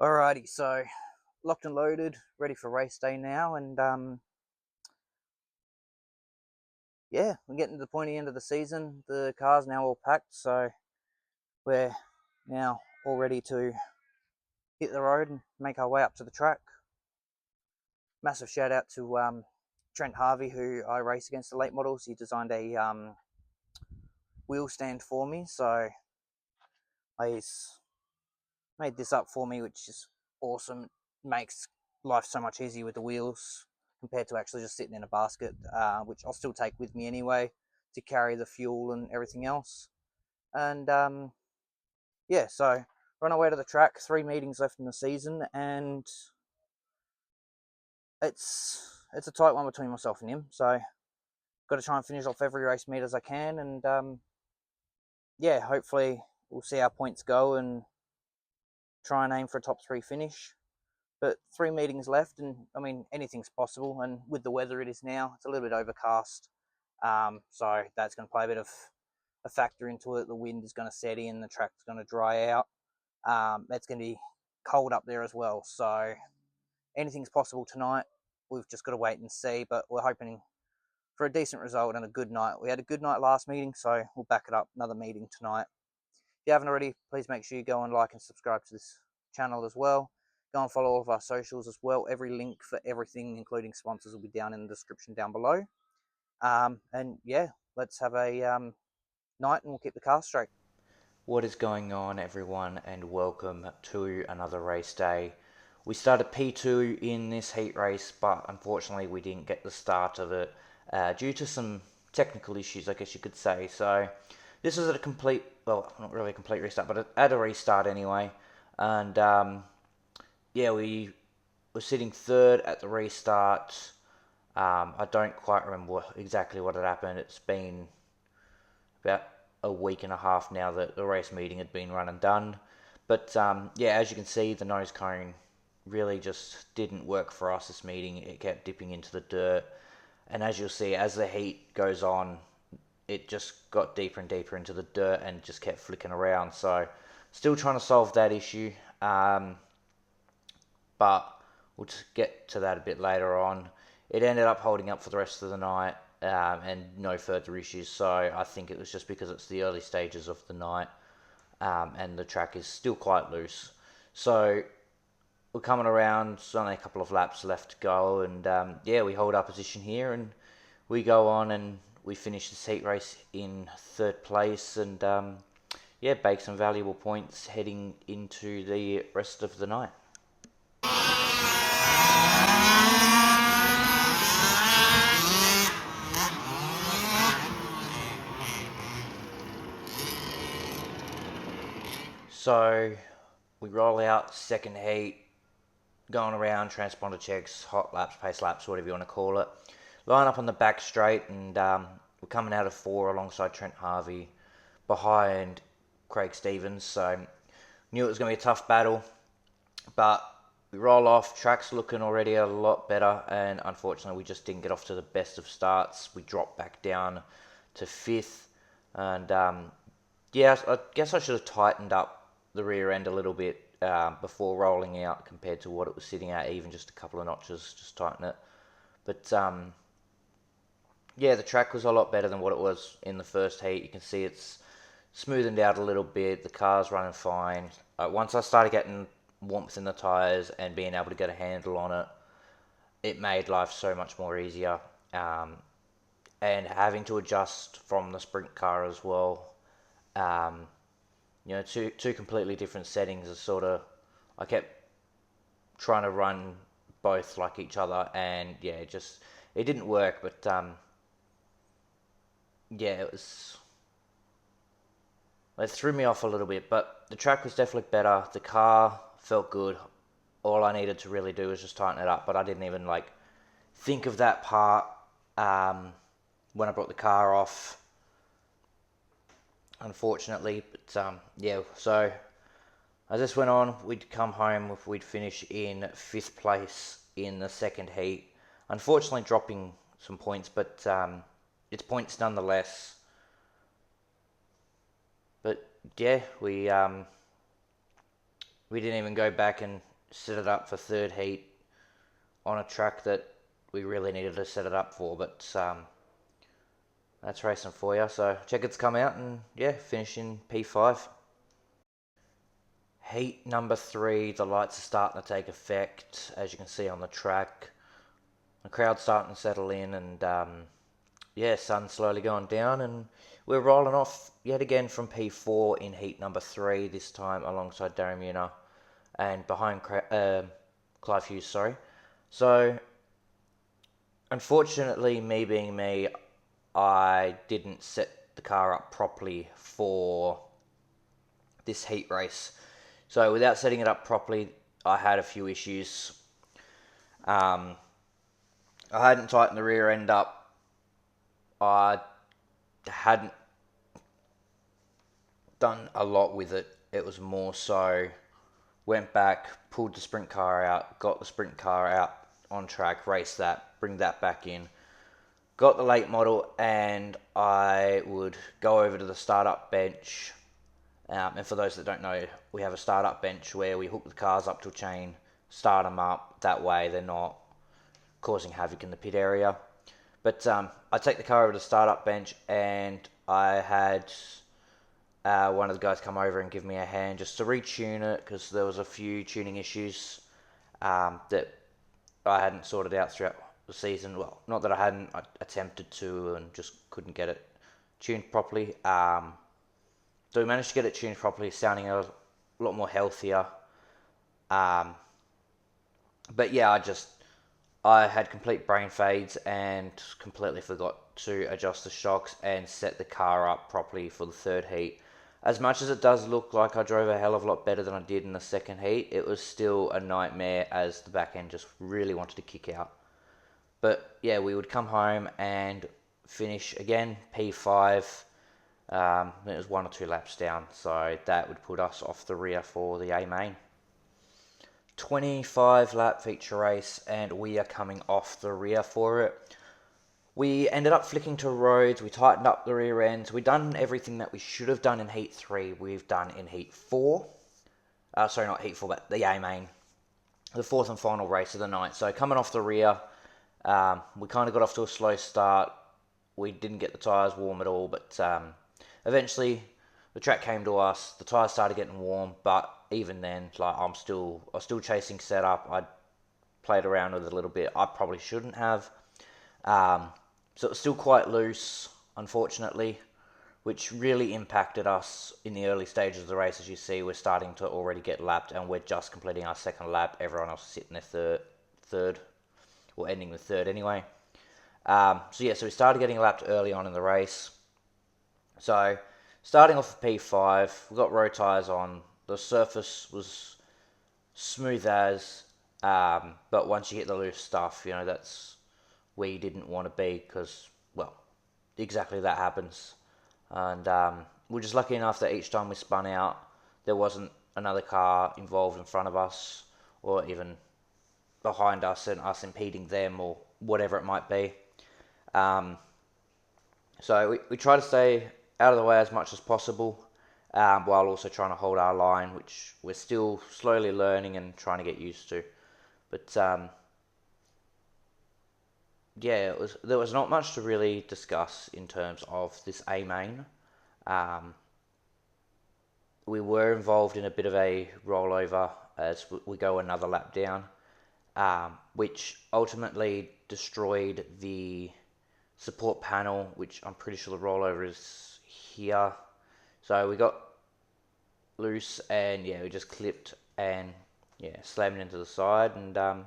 Alrighty, so locked and loaded, ready for race day now, and yeah, we're getting to the pointy end of the season. The car's now all packed, so we're now all ready to hit the road and make our way up to the track. Massive shout out to Trent Harvey, who I race against the late models. He designed a wheel stand for me, so he's made this up for me, which is awesome. It makes life so much easier with the wheels compared to actually just sitting in a basket, which I'll still take with me anyway to carry the fuel and everything else. And yeah, so we're on our way to the track. 3 meetings left in the season, and it's a tight one between myself and him. So got to try and finish off every race meet as I can, and yeah, hopefully we'll see how points go and try and aim for a top 3 finish. But 3 meetings left, and I mean, anything's possible. And with the weather it is now, it's a little bit overcast. So that's going to play a bit of a factor into it. The wind is going to set in, the track's going to dry out. It's going to be cold up there as well. So anything's possible tonight. We've just got to wait and see, but we're hoping for a decent result and a good night. We had a good night last meeting, so we'll back it up another meeting tonight. If you haven't already, please make sure you go and like and subscribe to this channel as well. Go and follow all of our socials as well. Every link for everything, including sponsors, will be down in the description down below. And yeah, let's have a night and we'll keep the car straight. What is going on, everyone, and welcome to another race day. We started P2 in this heat race, but unfortunately we didn't get the start of it due to some technical issues, I guess you could say. So this was at a complete, well, not really a complete restart, but at a restart anyway. And yeah, we were sitting third at the restart. I don't quite remember exactly what had happened. It's been about a week and a half now that the race meeting had been run and done. But yeah, as you can see, the nose cone really just didn't work for us this meeting. It kept dipping into the dirt. And as you'll see, as the heat goes on, it just got deeper and deeper into the dirt and just kept flicking around. So still trying to solve that issue. But we'll just get to that a bit later on. It ended up holding up for the rest of the night, and no further issues. So I think it was just because it's the early stages of the night, and the track is still quite loose. So we're coming around, there's only a couple of laps left to go, and yeah, we hold our position here, and we go on and we finish this heat race in third place, and yeah, bake some valuable points heading into the rest of the night. So we roll out second heat, going around transponder checks, hot laps, pace laps, whatever you want to call it. Line up on the back straight, and we're coming out of 4 alongside Trent Harvey, behind Craig Stevens. So knew it was going to be a tough battle, but we roll off. Track's looking already a lot better, and unfortunately we just didn't get off to the best of starts. We dropped back down to 5th, and yeah, I guess I should have tightened up the rear end a little bit before rolling out compared to what it was sitting at, even just a couple of notches, just tighten it. But yeah, the track was a lot better than what it was in the first heat. You can see it's smoothened out a little bit, the car's running fine. Once I started getting warmth in the tyres and being able to get a handle on it, it made life so much more easier. And having to adjust from the sprint car as well, you know, two completely different settings is sort of, I kept trying to run both like each other, and yeah, it didn't work. But yeah, it threw me off a little bit. But the track was definitely better. The car felt good. All I needed to really do was just tighten it up, but I didn't even like think of that part when I brought the car off, unfortunately. But yeah, so as this went on, we'd come home, we'd finish in 5th place in the second heat. Unfortunately dropping some points, but it's points nonetheless. But yeah, we didn't even go back and set it up for third heat on a track that we really needed to set it up for, but that's racing for you. So Checkered's come out and yeah, finish in P5. Heat number 3, the lights are starting to take effect, as you can see on the track. The crowd's starting to settle in, and yeah, sun's slowly going down, and we're rolling off yet again from P4 in heat number 3, this time alongside Darren Muner and behind Clive Hughes, sorry. So, unfortunately, me being me, I didn't set the car up properly for this heat race. So, without setting it up properly, I had a few issues. I hadn't tightened the rear end up. I hadn't done a lot with it. It was more so went back, pulled the sprint car out, got the sprint car out on track, raced that, bring that back in, got the late model, and I would go over to the startup bench. And for those that don't know, we have a startup bench where we hook the cars up to a chain, start them up. That way they're not causing havoc in the pit area. But I take the car over to the startup bench, and I had one of the guys come over and give me a hand just to retune it, because there was a few tuning issues that I hadn't sorted out throughout the season. Well, not that I hadn't, I attempted to and just couldn't get it tuned properly. So we managed to get it tuned properly, sounding a lot more healthier. But yeah, I had complete brain fades and completely forgot to adjust the shocks and set the car up properly for the third heat. As much as it does look like I drove a hell of a lot better than I did in the second heat, it was still a nightmare, as the back end just really wanted to kick out. But yeah, we would come home and finish again P5. It was 1 or 2 laps down, so that would put us off the rear for the A main. 25 lap feature race, and we are coming off the rear for it. We ended up flicking to roads, we tightened up the rear ends, we've done everything that we should have done in heat 3, we've done in heat 4. Sorry, not heat 4, but the A main. The fourth and final race of the night. So coming off the rear, we kind of got off to a slow start. We didn't get the tyres warm at all, but eventually the track came to us, the tyres started getting warm, but even then, like I was still chasing setup. I played around with it a little bit. I probably shouldn't have. So it was still quite loose, unfortunately, which really impacted us in the early stages of the race. As you see, we're starting to already get lapped, and we're just completing our second lap. Everyone else is sitting their third, or ending the third anyway. So we started getting lapped early on in the race. So starting off with P5, we got road tyres on. The surface was smooth as, but once you hit the loose stuff, that's where you didn't want to be, because, well, exactly that happens. And we're just lucky enough that each time we spun out, there wasn't another car involved in front of us, or even behind us and us impeding them, or whatever it might be. So we try to stay out of the way as much as possible, while also trying to hold our line, which we're still slowly learning and trying to get used to. But yeah, there was not much to really discuss in terms of this A main. We were involved in a bit of a rollover as we go another lap down, which ultimately destroyed the support panel, which I'm pretty sure the rollover is here. So we got loose, and yeah, we just clipped and slammed into the side, and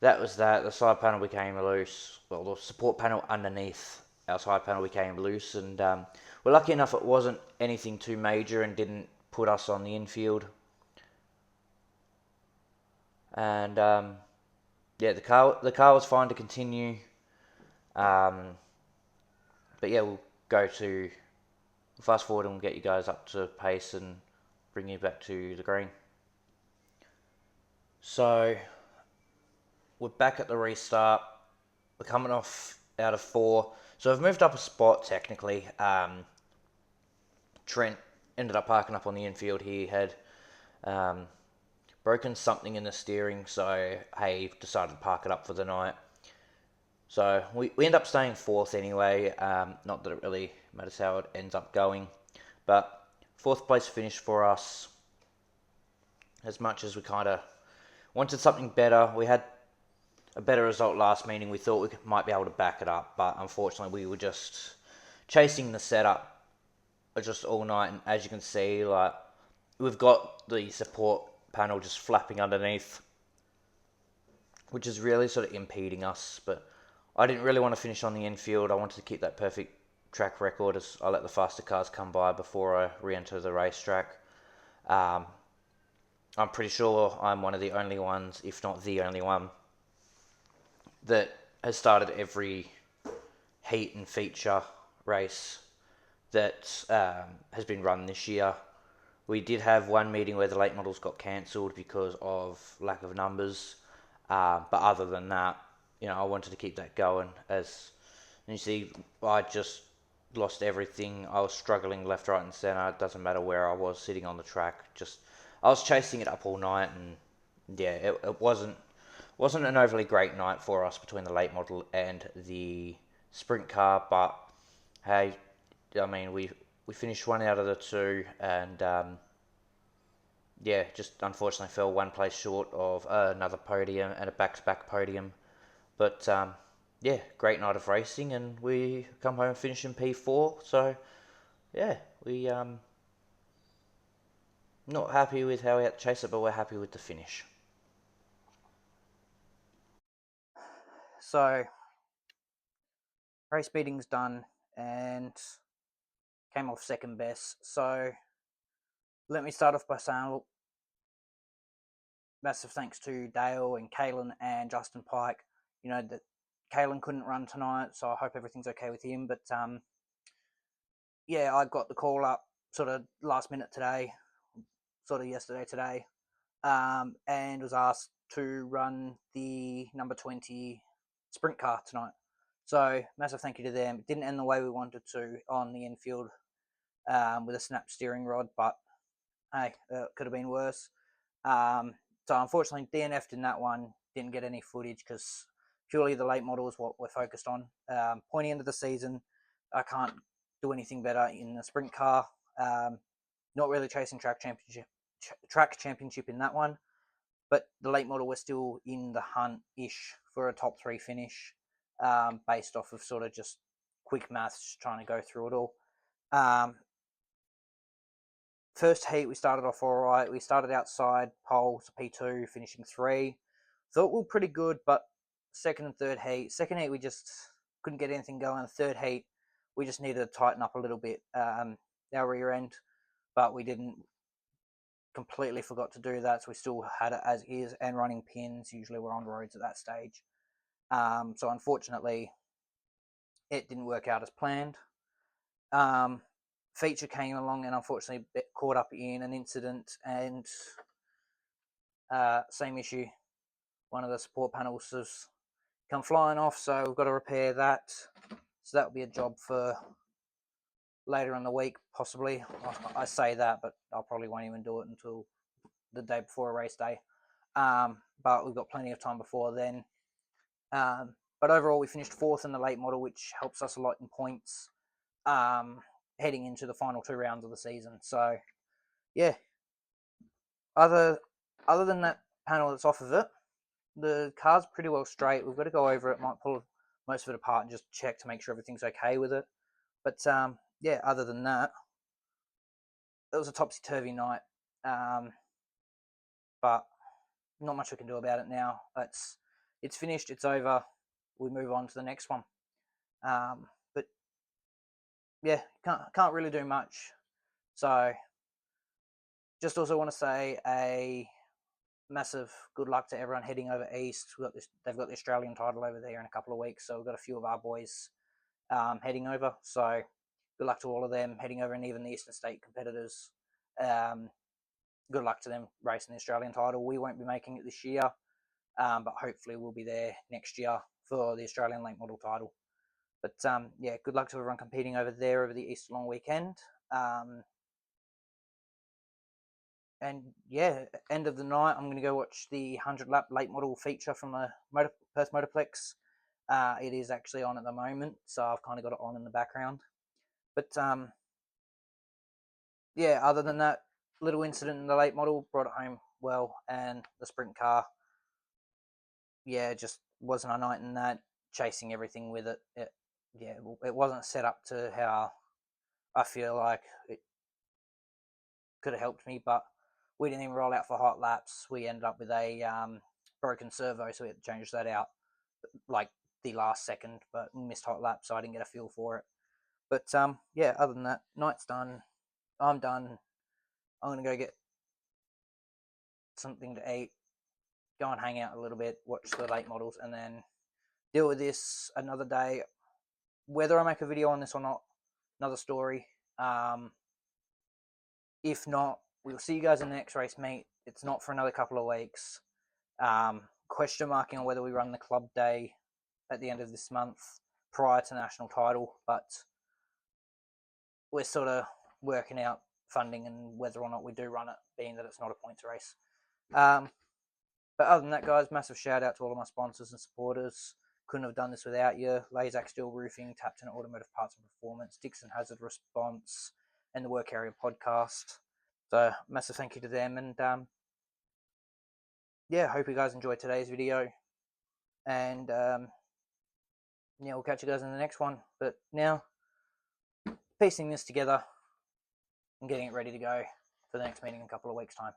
that was that. The side panel became loose. Well, the support panel underneath our side panel became loose, and we're lucky enough it wasn't anything too major and didn't put us on the infield. And the car was fine to continue. But yeah, we'll fast forward and we'll get you guys up to pace and bring you back to the green. So we're back at the restart. We're coming off out of 4. So I've moved up a spot technically. Trent ended up parking up on the infield. He had broken something in the steering, so hey, decided to park it up for the night. So we end up staying fourth anyway. Not that it really matters how it ends up going, but fourth place finish for us. As much as we kind of wanted something better, we had a better result last meeting. We thought we might be able to back it up, but unfortunately, we were just chasing the setup just all night. And as you can see, like we've got the support panel just flapping underneath, which is really sort of impeding us. But I didn't really want to finish on the infield. I wanted to keep that perfect track record as I let the faster cars come by before I re-enter the racetrack. Um, I'm pretty sure I'm one of the only ones, if not the only one, that has started every heat and feature race that has been run this year. We did have one meeting where the late models got cancelled because of lack of numbers, but other than that, I wanted to keep that going. As you see, I just lost everything. I was struggling left, right, and centre. It doesn't matter where I was sitting on the track. I was chasing it up all night, and yeah, it wasn't an overly great night for us between the late model and the sprint car. But hey, I mean we finished one out of the two, and yeah, just unfortunately fell one place short of another podium and a back-to-back podium. But yeah, great night of racing, and we come home and finish in P4. So yeah, we not happy with how we had to chase it, but we're happy with the finish. So race beating's done and came off second best. So let me start off by saying, look, massive thanks to Dale and Kalen and Justin Pike. That Kalen couldn't run tonight, so I hope everything's okay with him. But yeah, I got the call up sort of last minute today, sort of yesterday today, and was asked to run the number 20 sprint car tonight. So massive thank you to them. It didn't end the way we wanted to on the infield with a snap steering rod, but hey, it could have been worse. So unfortunately, DNF'd in that one. Didn't get any footage because purely the late model is what we're focused on. Pointy end of the season, I can't do anything better in the sprint car. Not really chasing track championship in that one, but the late model we're still in the hunt-ish for a top 3 finish, based off of sort of just quick maths, trying to go through it all. First heat, we started off all right. We started outside pole, so P2, finishing 3. Thought we were pretty good, but second and third heat. Second heat, we just couldn't get anything going. Third heat, we just needed to tighten up a little bit, our rear end, but we didn't. Completely forgot to do that, so we still had it as is and running pins. Usually we're on roads at that stage. So unfortunately, it didn't work out as planned. Feature came along and unfortunately caught up in an incident, and same issue. One of the support panels has come flying off, so we've got to repair that. So that'll be a job for later in the week, possibly. I say that, but I probably won't even do it until the day before a race day. But we've got plenty of time before then. But overall, we finished fourth in the late model, which helps us a lot in points, heading into the final 2 rounds of the season. So, yeah. Other than that panel that's off of it, the car's pretty well straight. We've got to go over it. Might pull most of it apart and just check to make sure everything's okay with it. But yeah, other than that, it was a topsy-turvy night. But not much we can do about it now. It's finished. It's over. We move on to the next one. But yeah, can't really do much. So just also want to say a massive good luck to everyone heading over east. They've got the Australian title over there in a couple of weeks, so we've got a few of our boys heading over. So good luck to all of them heading over, and even the Eastern State competitors. Good luck to them racing the Australian title. We won't be making it this year, but hopefully we'll be there next year for the Australian late model title. But yeah, good luck to everyone competing over there over the Easter long weekend. and yeah, end of the night, I'm going to go watch the 100 lap late model feature from the Perth Motorplex. It is actually on at the moment, so I've kind of got it on in the background. But yeah, other than that little incident in the late model, brought it home well, and the sprint car, yeah, just wasn't a night in that, chasing everything with it. It wasn't set up to how I feel like it could have helped me, but we didn't even roll out for hot laps. We ended up with a broken servo, so we had to change that out like the last second, but missed hot lap, so I didn't get a feel for it. But yeah, other than that, night's done. I'm done. I'm gonna go get something to eat, go and hang out a little bit, watch the late models, and then deal with this another day. Whether I make a video on this or not, another story. If not, we'll see you guys in the next race meet. It's not for another couple of weeks. Question marking on whether we run the club day at the end of this month prior to national title, but we're sort of working out funding and whether or not we do run it, being that it's not a points race. But other than that, guys, massive shout out to all of my sponsors and supporters. Couldn't have done this without you. Lazic Steel Roofing, Tapton Automotive Parts and Performance, Dixon Hazard Response, and the Work Area Podcast. So massive thank you to them, and yeah, hope you guys enjoyed today's video, and yeah, we'll catch you guys in the next one. But now, piecing this together and getting it ready to go for the next meeting in a couple of weeks' time.